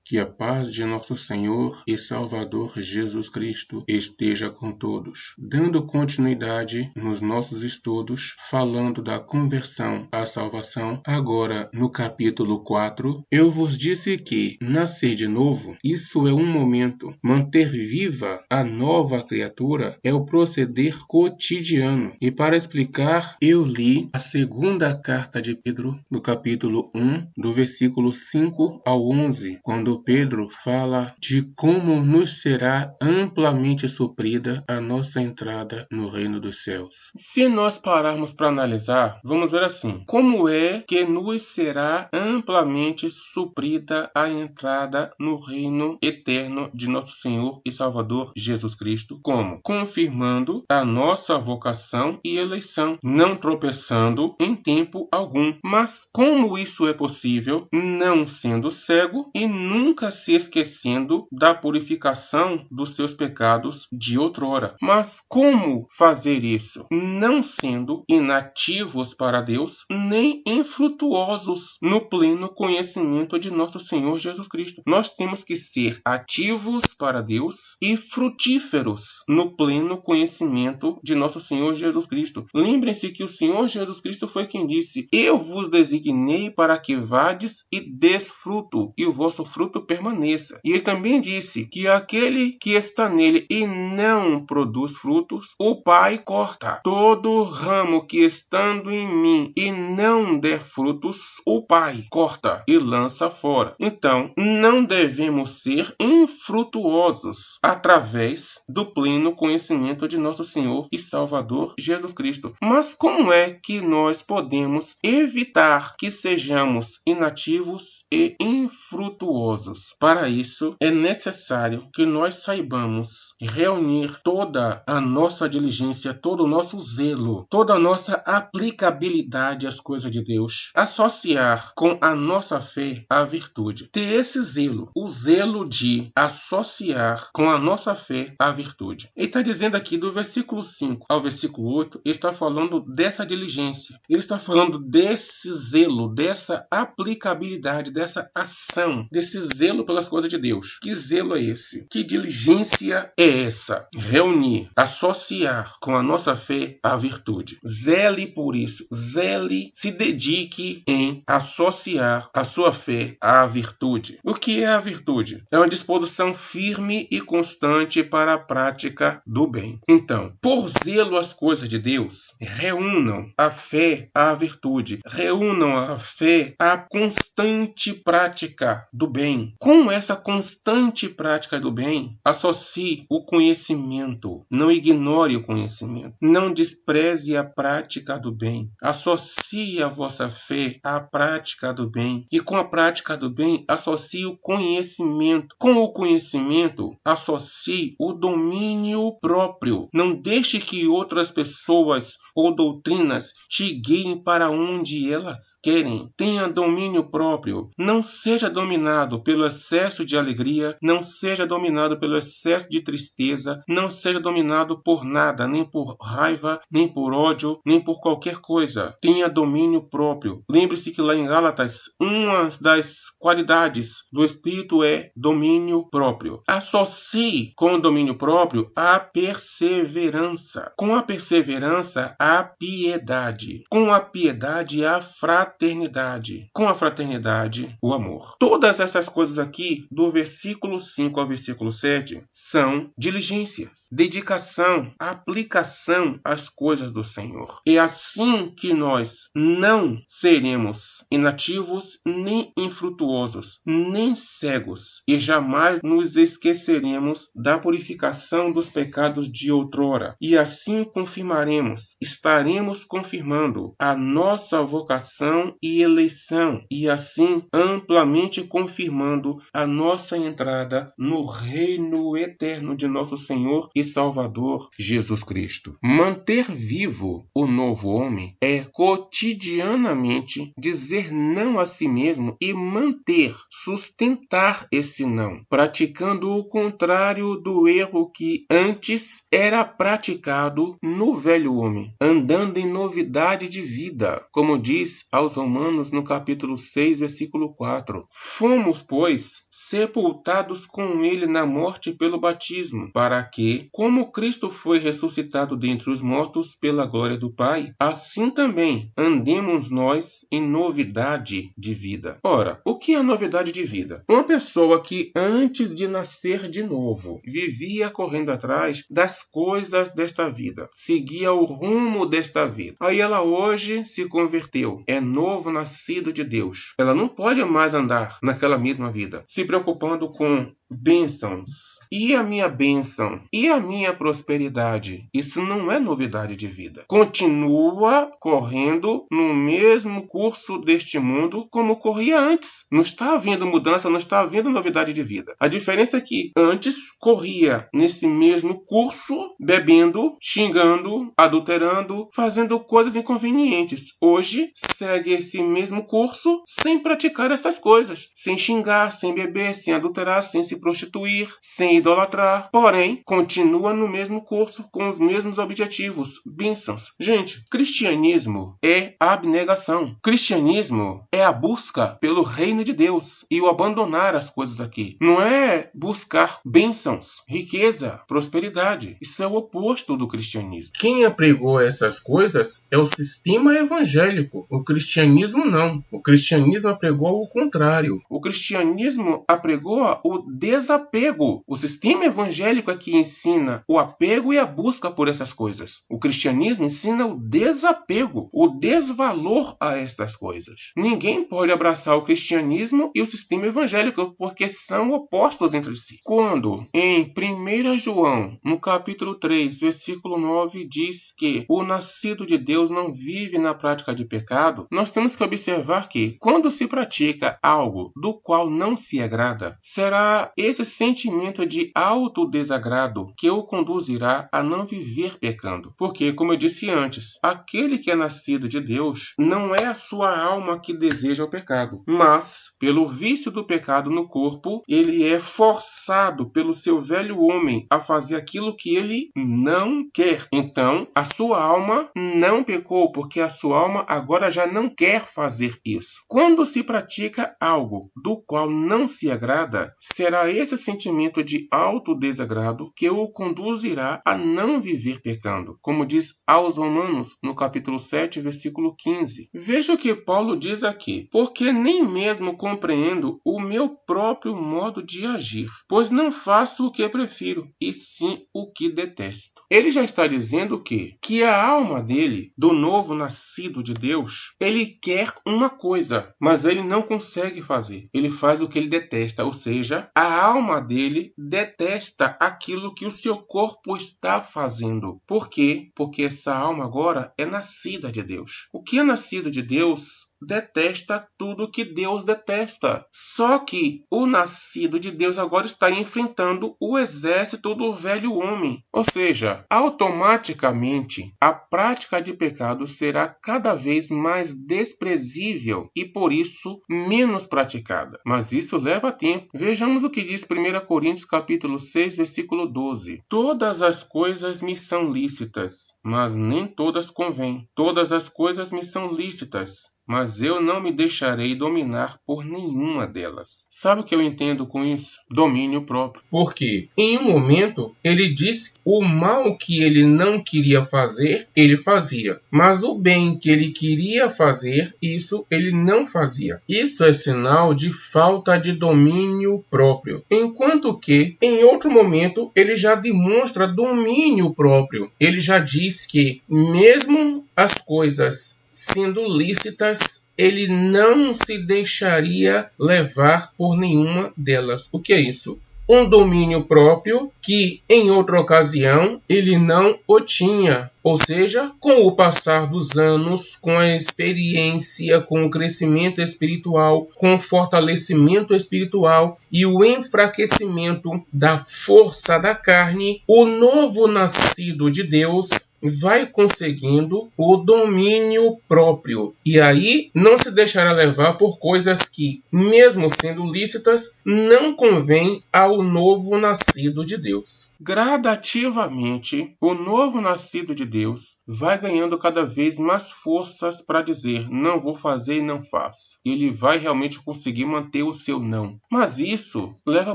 Que a paz de nosso Senhor e Salvador Jesus Cristo esteja com todos. Dando continuidade nos nossos estudos, falando da conversão à salvação, agora no capítulo 4, eu vos disse que nascer de novo, isso é um momento. Manter viva a nova criatura é o proceder cotidiano. E para explicar, eu li a segunda carta de Pedro, no capítulo 1, do versículo 5 ao 11, quando Pedro fala de como nos será amplamente suprida a nossa entrada no reino dos céus. Se nós pararmos para analisar, vamos ver assim: como é que nos será amplamente suprida a entrada no reino eterno de nosso Senhor e Salvador Jesus Cristo? Como? Confirmando a nossa vocação e eleição, não tropeçando em tempo algum. Mas como isso é possível? Não sendo cego e nunca se esquecendo da purificação dos seus pecados de outrora. Mas como fazer isso? Não sendo inativos para Deus, nem infrutuosos no pleno conhecimento de nosso Senhor Jesus Cristo. Nós temos que ser ativos para Deus e frutíferos no pleno conhecimento de nosso Senhor Jesus Cristo. Lembrem-se que o Senhor Jesus Cristo foi quem disse: eu vos designei para que vades e des fruto, e o vosso fruto permaneça. E ele também disse que aquele que está nele e não produz frutos, o Pai corta. Todo ramo que estando em mim e não der frutos, o Pai corta e lança fora. Então, não devemos ser infrutuosos através do pleno conhecimento de nosso Senhor e Salvador Jesus Cristo. Mas como é que nós podemos evitar que sejamos inativos e infrutuosos? Para isso, é necessário que nós saibamos reunir toda a nossa diligência, todo o nosso zelo, toda a nossa aplicabilidade às coisas de Deus, associar com a nossa fé a virtude. Ter esse zelo, o zelo de associar com a nossa fé a virtude. Ele está dizendo aqui do versículo 5 ao versículo 8, ele está falando dessa diligência, ele está falando desse zelo, dessa aplicabilidade, dessa ação, desse zelo pelas coisas de Deus. Que zelo é esse? Que diligência é essa? Reunir, associar com a nossa fé a virtude. Zele por isso, zele, se dedique em associar a sua fé à virtude. O que é a virtude? É uma disposição firme e constante para a prática do bem. Então, por zelo às coisas de Deus, reúnam a fé à virtude, reúnam a fé à constante prática do bem. Com essa constante prática do bem, associe o conhecimento. Não ignore o conhecimento. Não despreze a prática do bem. Associe a vossa fé à prática do bem. E com a prática do bem, associe o conhecimento. Com o conhecimento, associe o domínio próprio. Não deixe que outras pessoas ou doutrinas te guiem para onde elas querem. Tenha domínio próprio. Não seja dominado pelo excesso de alegria, não seja dominado pelo excesso de tristeza, não seja dominado por nada, nem por raiva, nem por ódio, nem por qualquer coisa. Tenha domínio próprio. Lembre-se que lá em Gálatas, uma das qualidades do Espírito é domínio próprio. Associe com o domínio próprio a perseverança. Com a perseverança, a piedade. Com a piedade, a fraternidade. Com a fraternidade, o amor. Todas essas coisas aqui, do versículo 5 ao versículo 7, são diligências, dedicação, aplicação às coisas do Senhor. É assim que nós não seremos inativos, nem infrutuosos, nem cegos, e jamais nos esqueceremos da purificação dos pecados de outrora. E assim confirmaremos, estaremos confirmando a nossa vocação e eleição, e assim amplamente confirmando a nossa entrada no reino eterno de nosso Senhor e Salvador Jesus Cristo. Manter vivo o novo homem é cotidianamente dizer não a si mesmo e manter, sustentar esse não, praticando o contrário do erro que antes era praticado no velho homem, andando em novidade de vida, como diz aos Romanos no capítulo 6, versículo 4. Fomos, pois, sepultados com ele na morte pelo batismo, para que, como Cristo foi ressuscitado dentre os mortos pela glória do Pai, assim também andemos nós em novidade de vida. Ora, o que é novidade de vida? Uma pessoa que antes de nascer de novo vivia correndo atrás das coisas desta vida, seguia o rumo desta vida. Aí ela hoje se converteu, é novo nascido de Deus. Ela não pode mais andar naquela mesma vida, se preocupando com bênçãos. E a minha bênção? E a minha prosperidade? Isso não é novidade de vida. Continua correndo no mesmo curso deste mundo como corria antes. Não está havendo mudança, não está havendo novidade de vida. A diferença é que antes corria nesse mesmo curso, bebendo, xingando, adulterando, fazendo coisas inconvenientes. Hoje segue esse mesmo curso sem praticar estas coisas, sem xingar, sem beber, sem adulterar, sem se prostituir, sem idolatrar, porém, continua no mesmo curso com os mesmos objetivos, bênçãos. Gente, cristianismo é a abnegação. Cristianismo é a busca pelo reino de Deus e o abandonar as coisas aqui. Não é buscar bênçãos, riqueza, prosperidade. Isso é o oposto do cristianismo. Quem apregou essas coisas é o sistema evangélico. O cristianismo não. O cristianismo apregou o contrário. O cristianismo apregou o desapego. O sistema evangélico é que ensina o apego e a busca por essas coisas. O cristianismo ensina o desapego, o desvalor a estas coisas. Ninguém pode abraçar o cristianismo e o sistema evangélico porque são opostos entre si. Quando em 1 João, no capítulo 3, versículo 9, diz que o nascido de Deus não vive na prática de pecado, nós temos que observar que quando se pratica algo do qual não se agrada, será esse sentimento de autodesagrado que o conduzirá a não viver pecando. Porque, como eu disse antes, aquele que é nascido de Deus não é a sua alma que deseja o pecado, mas, pelo vício do pecado no corpo, ele é forçado pelo seu velho homem a fazer aquilo que ele não quer. Então, a sua alma não pecou, porque a sua alma agora já não quer fazer isso. Quando se pratica algo do qual não se agrada, será esse sentimento de autodesagrado que o conduzirá a não viver pecando, como diz aos Romanos, no capítulo 7, versículo 15. Veja o que Paulo diz aqui: porque nem mesmo compreendo o meu próprio modo de agir, pois não faço o que prefiro, e sim o que detesto. Ele já está dizendo que a alma dele, do novo nascido de Deus, ele quer uma coisa, mas ele não consegue fazer. Ele faz o que ele detesta, ou seja, a alma dele detesta aquilo que o seu corpo está fazendo. Por quê? Porque essa alma agora é nascida de Deus. O que é nascido de Deus detesta tudo que Deus detesta. Só que o nascido de Deus agora está enfrentando o exército do velho homem. Ou seja, automaticamente a prática de pecado será cada vez mais desprezível e por isso menos praticada. Mas isso leva tempo. Vejamos o que diz 1 Coríntios capítulo 6, versículo 12. Todas as coisas me são lícitas, mas nem todas convêm. Todas as coisas me são lícitas, mas eu não me deixarei dominar por nenhuma delas. Sabe o que eu entendo com isso? Domínio próprio. Porque em um momento ele disse que o mal que ele não queria fazer, ele fazia. Mas o bem que ele queria fazer, isso ele não fazia. Isso é sinal de falta de domínio próprio. Enquanto que, em outro momento, ele já demonstra domínio próprio. Ele já diz que mesmo as coisas sendo lícitas, ele não se deixaria levar por nenhuma delas. O que é isso? Um domínio próprio que, em outra ocasião, ele não o tinha. Ou seja, com o passar dos anos, com a experiência, com o crescimento espiritual, com o fortalecimento espiritual e o enfraquecimento da força da carne, o novo nascido de Deus vai conseguindo o domínio próprio. E aí não se deixará levar por coisas que, mesmo sendo lícitas, não convém ao novo nascido de Deus. Gradativamente, o novo nascido de Deus, vai ganhando cada vez mais forças para dizer, não vou fazer e não faço. Ele vai realmente conseguir manter o seu não. Mas isso leva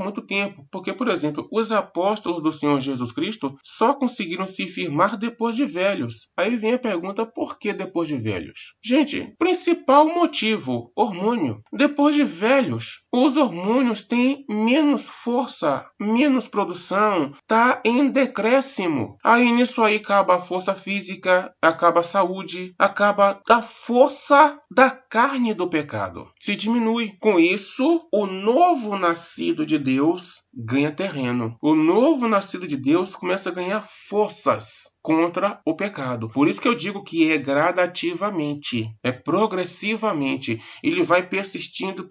muito tempo, porque, por exemplo, os apóstolos do Senhor Jesus Cristo só conseguiram se firmar depois de velhos. Aí vem a pergunta, por que depois de velhos? Gente, principal motivo, hormônio. Depois de velhos, os hormônios têm menos força, menos produção, tá em decréscimo. Aí nisso aí acaba a força física, acaba a saúde, acaba a força da carne do pecado. Se diminui. Com isso, o novo nascido de Deus ganha terreno. O novo nascido de Deus começa a ganhar forças contra o pecado. Por isso que eu digo que é gradativamente, é progressivamente. Ele vai persistindo,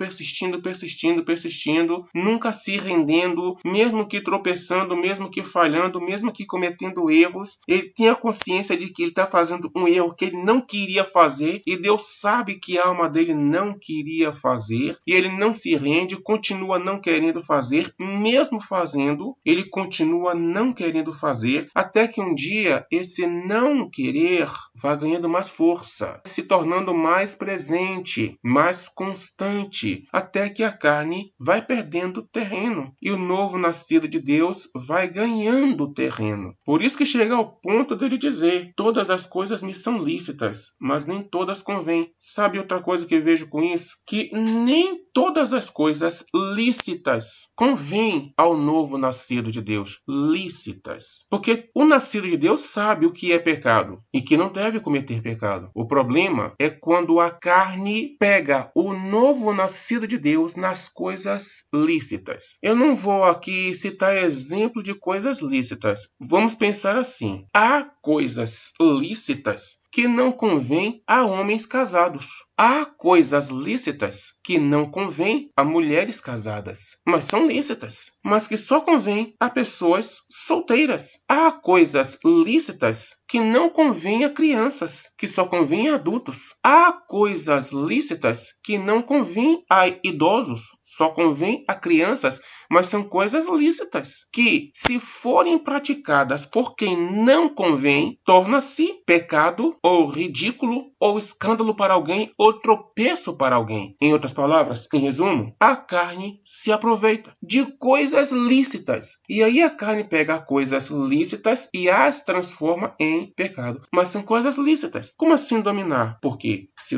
nunca se rendendo, mesmo que tropeçando, mesmo que falhando, mesmo que cometendo erros. Ele tem a consciência de que ele está fazendo um erro que ele não queria fazer e Deus sabe que a alma dele não queria fazer e ele não se rende, continua não querendo fazer, mesmo fazendo, ele continua não querendo fazer, até que um dia esse não querer vai ganhando mais força, se tornando mais presente, mais constante, até que a carne vai perdendo terreno e o novo nascido de Deus vai ganhando terreno. Por isso que chega ao ponto dele dizer, todas as coisas me são lícitas, mas nem todas convêm. Sabe outra coisa que eu vejo com isso? Que nem todas as coisas lícitas convêm ao novo nascido de Deus. Lícitas. Porque o nascido de Deus sabe o que é pecado e que não deve cometer pecado. O problema é quando a carne pega o novo nascido de Deus nas coisas lícitas. Eu não vou aqui citar exemplo de coisas lícitas. Vamos pensar assim. Há coisas lícitas que não convém a homens casados. Há coisas lícitas que não convém a mulheres casadas, mas são lícitas, mas que só convém a pessoas solteiras. Há coisas lícitas que não convém a crianças, que só convém a adultos. Há coisas lícitas que não convém a idosos, só convém a crianças, mas são coisas lícitas, que se forem praticadas por quem não convém, torna-se pecado ou ridículo ou escândalo para alguém ou tropeço para alguém. Em outras palavras, em resumo, a carne se aproveita de coisas lícitas. E aí a carne pega coisas lícitas e as transforma em pecado. Mas são coisas lícitas. Como assim dominar? Porque se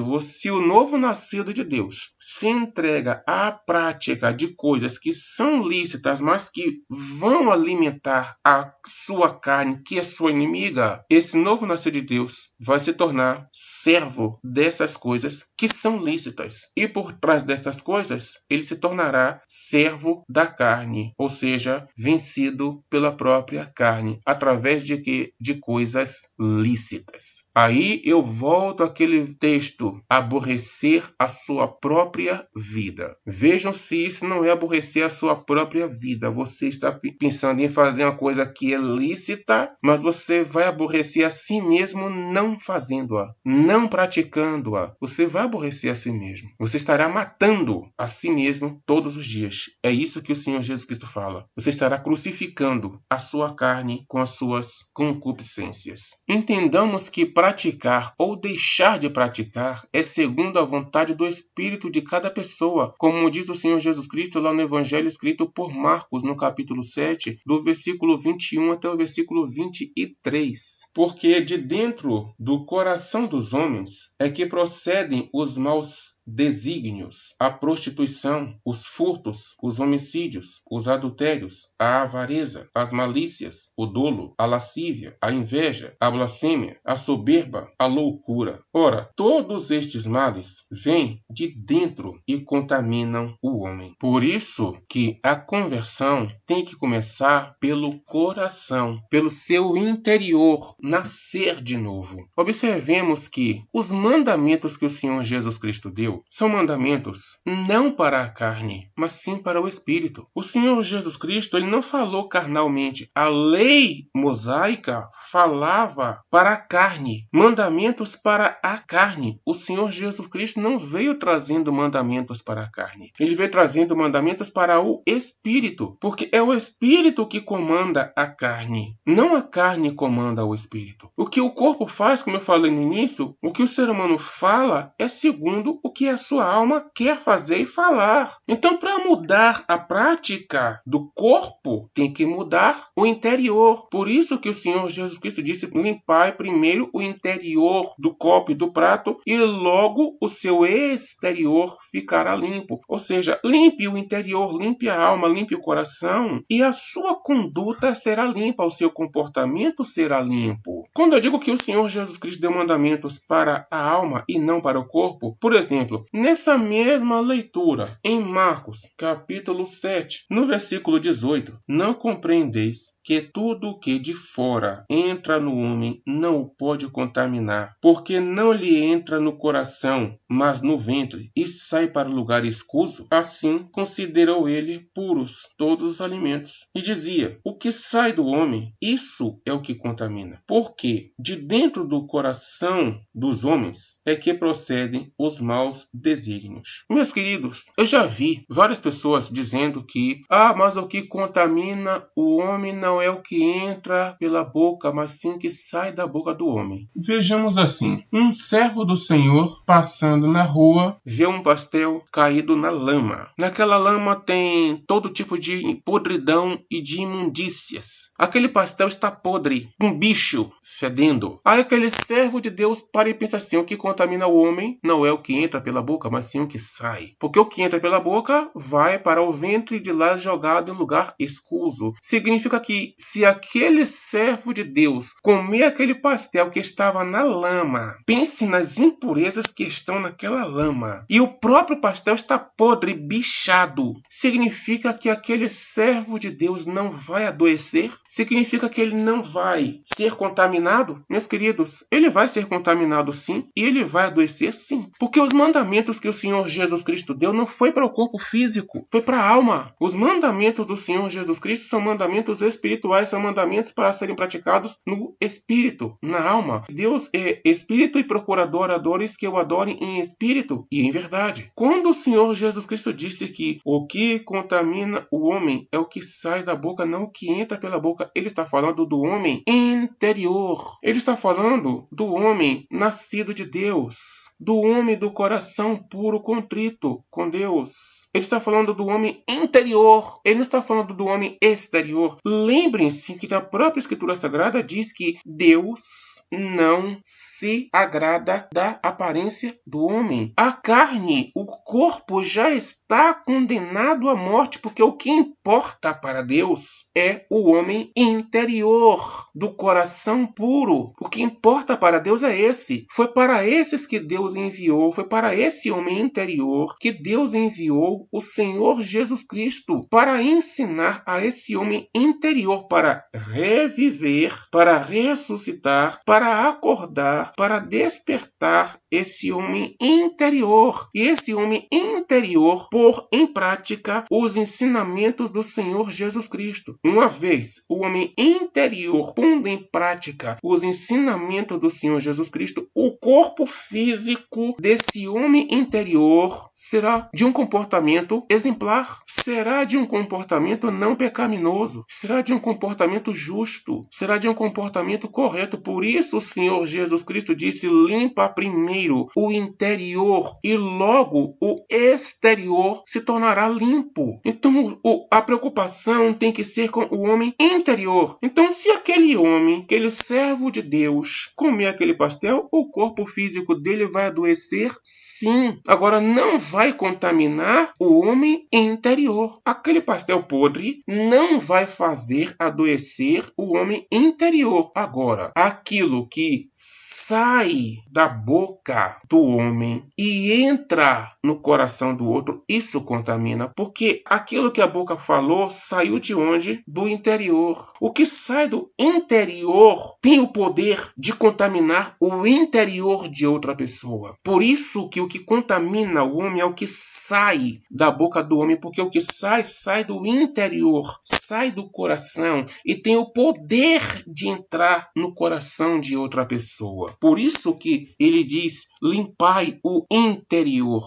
o novo nascido de Deus se entrega à prática de coisas que são lícitas, mas que vão alimentar a sua carne, que é sua inimiga, esse novo nascido de Deus vai se tornar servo dessas coisas que são lícitas. E por trás dessas coisas, ele se tornará servo da carne, ou seja, vencido pela própria carne, através de quê? De coisas lícitas. Aí eu volto àquele texto, aborrecer a sua própria vida. Vejam se isso não é aborrecer a sua própria vida. Você está pensando em fazer uma coisa que é lícita, mas você vai aborrecer a si mesmo não fazendo-a, não praticando-a. Você vai aborrecer a si mesmo. Você estará matando a si mesmo todos os dias. É isso que o Senhor Jesus Cristo fala. Você estará crucificando a sua carne com as suas concupiscências. Entendamos que praticar ou deixar de praticar é segundo a vontade do Espírito de cada pessoa, como diz o Senhor Jesus Cristo lá no Evangelho escrito por Marcos, no capítulo 7, do versículo 21 até o versículo 23. Porque de dentro do coração dos homens é que procedem os maus desígnios, a prostituição, os furtos, os homicídios, os adultérios, a avareza, as malícias, o dolo, a lascívia, a inveja, a blasfêmia, a soberba, a loucura. Ora, todos estes males vêm de dentro e contaminam o homem. Por isso que a conversão tem que começar pelo coração, pelo seu interior, nascer de novo. observemos que os mandamentos que o Senhor Jesus Cristo deu são mandamentos não para a carne, mas sim para o espírito. O Senhor Jesus Cristo, ele não falou carnalmente. A lei mosaica falava para a carne, mandamentos para a carne. O Senhor Jesus Cristo não veio trazendo mandamentos para a carne. Ele veio trazendo mandamentos para o espírito, porque é o espírito que comanda a carne, não a carne comanda o espírito. O que o corpo faz, como eu falei no início, o que o ser humano fala é segundo o que a sua alma quer fazer e falar. Então, para mudar a prática do corpo, tem que mudar o interior. Por isso que o Senhor Jesus Cristo disse: limpai primeiro o interior do copo e do prato, e logo o seu exterior ficará limpo. Ou seja, limpe o interior, limpe a alma, limpe o coração, e a sua conduta será limpa, o seu comportamento será limpo. Quando eu digo que o Senhor Jesus Cristo deu mandamentos para a alma e não para o corpo, por exemplo, nessa mesma leitura, em Marcos, capítulo 7, no versículo 18, não compreendeis que tudo o que de fora entra no homem não o pode contaminar, porque não lhe entra no coração, mas no ventre, e sai para o lugar escuso? Assim considerou ele puros todos os alimentos. E dizia: o que sai do homem, isso é o que contamina. Porque de dentro do coração dos homens é que procedem os maus desígnios. Meus queridos, eu já vi várias pessoas dizendo que mas o que contamina o homem não é o que entra pela boca, mas sim o que sai da boca do homem. Vejamos assim: um servo do Senhor passando na rua vê um pastel caído na lama. Naquela lama tem todo tipo de podridão e de imundícias. Aquele pastel está podre, um bicho fedendo. Aí aquele servo de Deus para e pensa assim: o que contamina o homem não é o que entra pela boca, mas sim o que sai. Porque o que entra pela boca vai para o ventre e de lá jogado em lugar escuso. Significa que se aquele servo de Deus comer aquele pastel que estava na lama, pense nas impurezas que estão naquela lama, e o próprio pastel está podre, bichado, significa que aquele servo de Deus não vai adoecer? Significa que ele não vai ser contaminado? Meus queridos, ele vai ser contaminado sim, e ele vai adoecer sim. Porque os mandamentos que o Senhor Jesus Cristo deu não foi para o corpo físico, foi para a alma. Os mandamentos do Senhor Jesus Cristo são mandamentos espirituais, são mandamentos para serem praticados no espírito, na alma. Deus é espírito e procura adoradores que o adorem em espírito e em verdade. Quando o Senhor Jesus Cristo disse que o que contamina o homem é o que sai da boca, não o que entra pela boca, ele está falando do homem interior. Ele está falando do homem nascido de Deus, do homem do coração puro, contrito com Deus. Ele está falando do homem interior. Ele não está falando do homem exterior. Lembrem-se que a própria Escritura Sagrada diz que Deus não se agrada da aparência do homem. A carne, o corpo já está condenado à morte, porque o que importa para Deus é o homem interior, do coração puro. O que importa para Deus é esse. Foi para esses que Deus enviou, foi para esse homem interior que Deus enviou o Senhor Jesus Cristo, para ensinar a esse homem interior para reviver, para ressuscitar, para acordar, para despertar esse homem interior. E esse homem interior pôr em prática os ensinamentos do Senhor Jesus Cristo. Uma vez o homem interior pondo em prática os ensinamentos do Senhor Jesus Cristo, o corpo físico desse homem interior será de um comportamento exemplar, será de um comportamento não pecaminoso, será de um comportamento justo, será de um comportamento correto. Por isso o Senhor Jesus Cristo disse: limpa primeiro o interior e logo o exterior se tornará limpo. Então a preocupação tem que ser com o homem interior. Então, se aquele homem, aquele servo de Deus, comer aquele pastel, o corpo físico dele vai adoecer? Sim. Agora, não vai contaminar o homem interior. Aquele pastel podre não vai fazer adoecer o homem interior. Agora, aquilo que sai da boca do homem e entra no coração do outro, isso contamina, porque aquilo que a boca falou saiu de onde? Do interior. O que sai do interior tem o poder de contaminar o interior de outra pessoa. Por isso que o que contamina o homem é o que sai da boca do homem, porque o que sai do interior, sai do coração e tem o poder de entrar no coração de outra pessoa. Por isso que ele diz: limpai o interior.